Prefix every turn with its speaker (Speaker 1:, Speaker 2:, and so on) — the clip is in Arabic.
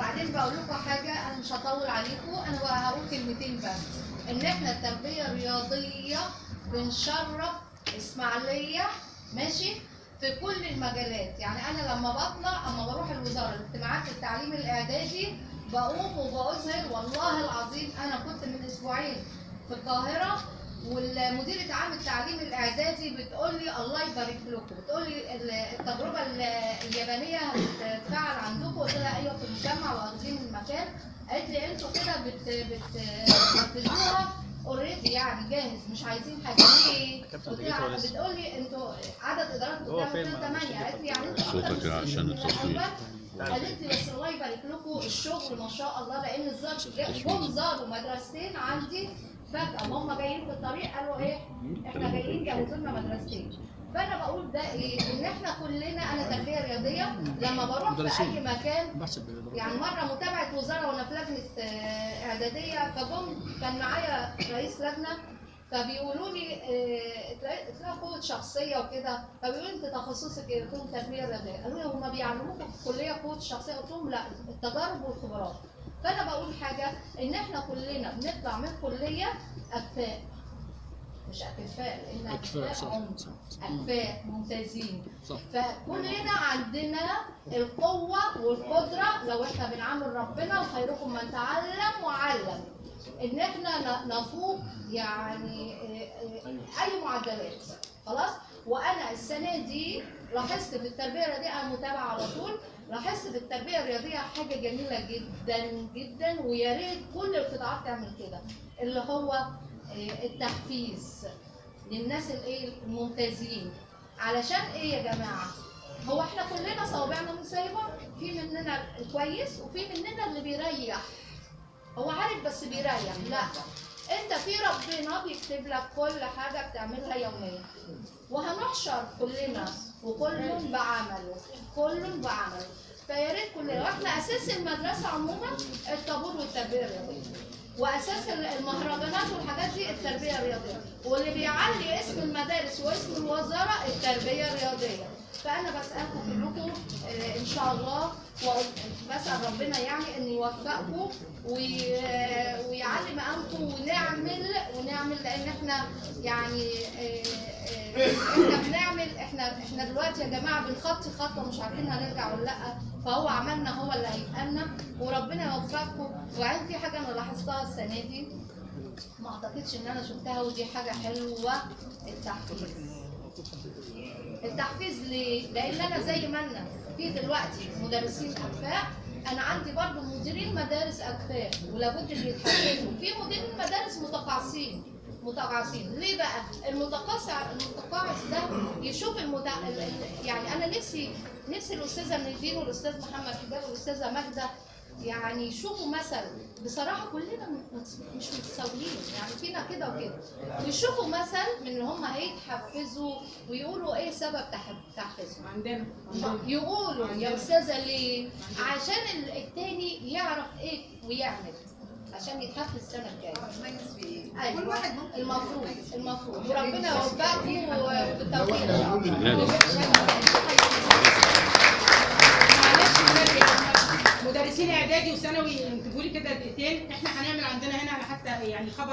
Speaker 1: وبعدين بقول لكم حاجه، انا مش هطول عليكم، انا هقول كلمتين بس. ان احنا التربيه الرياضيه بنشرف اسماعيليه ماشي في كل المجالات. يعني انا لما بطلع اما بروح الوزاره الاجتماعات التعليم الاعدادي بقوم وبظهر. والله العظيم انا كنت من اسبوعين في القاهره والمديرة عام التعليم الاعدادي بتقول لي الله يبارك لكم، بتقول لي التجربه اليابانيه هتتفعل عندكم. قلت لها ايوه في المجمع واخدين المكان. قالت لي انتوا كده بتنفذوها اوريدي يعني جاهز مش عايزين حاجه. ليه؟ بتقول لي انتوا عدد ادارات قدام 8. قالت لي يعني انتوا
Speaker 2: صوتك عشان التصوير.
Speaker 1: قالت لي بس الله يبارك لكم الشغل ما شاء الله، لان جم زاروا مدرستين عندي فجأة وهم جايين في الطريق قالوا ايه؟ احنا جايين جوزوا لنا مدرستين. فانا بقول ده ايه؟ ان احنا كلنا، انا تربيه رياضيه لما بروح في اي مكان، يعني مره متابعه وزاره وانا في لجنه اعداديه، فجم كان معايا رئيس لجنه فبيقولوا لي تلاقي قوه شخصيه وكده، فبيقولوا لي انت تخصصك ايه؟ قلت لهم تربيه رياضيه. قالوا لي هم بيعلموكم في الكليه قوه الشخصيه؟ قلت لهم لا، التجارب والخبرات. فانا بقول حاجه، ان احنا كلنا بنطلع من كليه اكفاء، مش اكفاء لان اكفاء اكفاء ممتازين. فكلنا عندنا القوه والقدره لو احنا بنعامل ربنا وخيركم من تعلم وعلم، ان احنا نفوق يعني اي معدلات. خلاص. وانا السنه دي لاحظت في التربيه الرياضيه، انا متابعه على طول، لاحظت في التربيه الرياضيه حاجه جميله جدا جدا، ويا ريت كل القطاعات تعمل كده، اللي هو التحفيز للناس الممتازين. علشان ايه يا جماعه؟ هو احنا كلنا صوابعنا من زي بعض، في مننا الكويس وفي مننا اللي بيريح. هو عارف بس بيريح. لا، انت في ربنا بيكتب لك كل حاجه بتعملها يوميا، وهنحشر كلنا وكل بعمله، كل بعمله. فيا ريت كلنا، واحنا اساس المدرسه عموما الطابور والتربيه الرياضيه، واساس المهرجانات والحاجات دي التربيه الرياضيه، واللي بيعلي اسم المدارس واسم الوزاره التربيه الرياضيه. فانا بسالكم كلكم ان شاء الله، وبسال ربنا يعني ان يوفقكم ويعلي مقامكم، ونعمل لان احنا يعني احنا بنعمل، احنا دلوقتي يا جماعه بنخطي خطوه مش عارفين هنرجع ولا لا، فهو عملنا هو اللي هيبقى، وربنا يوفقكم. وعندي في حاجه انا لاحظتها السنه دي ما اعتقدش ان انا شفتها، ودي حاجه حلوه، التحفيز ليه؟ لان انا زي ما انا في دلوقتي مدرسين اكفاء، انا عندي برضه مديرين مدارس اكفاء ولابد ان يتحفزوا. في مديرين مدارس متقاعسين. ليه بقى؟ المتقاعس ده يشوف يعني انا نفسي الاستاذه نيفين والاستاذ محمد حجاب والاستاذه ماجده يعني يشوفوا مثل. بصراحه كلنا مش متساويين، يعني فينا كده وكده، ويشوفوا مثل من ان هم هيتحفزوا ويقولوا ايه سبب تحفيزهم. عندنا يقولوا يا استاذه ليه؟ عشان التاني يعرف ايه ويعمل عشان يتحفز السنه الجايه. ايوه كل واحد المفروض وربنا يوفقكم وبالتوفيق ان شاء الله.
Speaker 3: مدرسين اعدادي وثانوي انتبهوا لي كده دقيقتين، احنا هنعمل عندنا هنا على حتى يعني خبر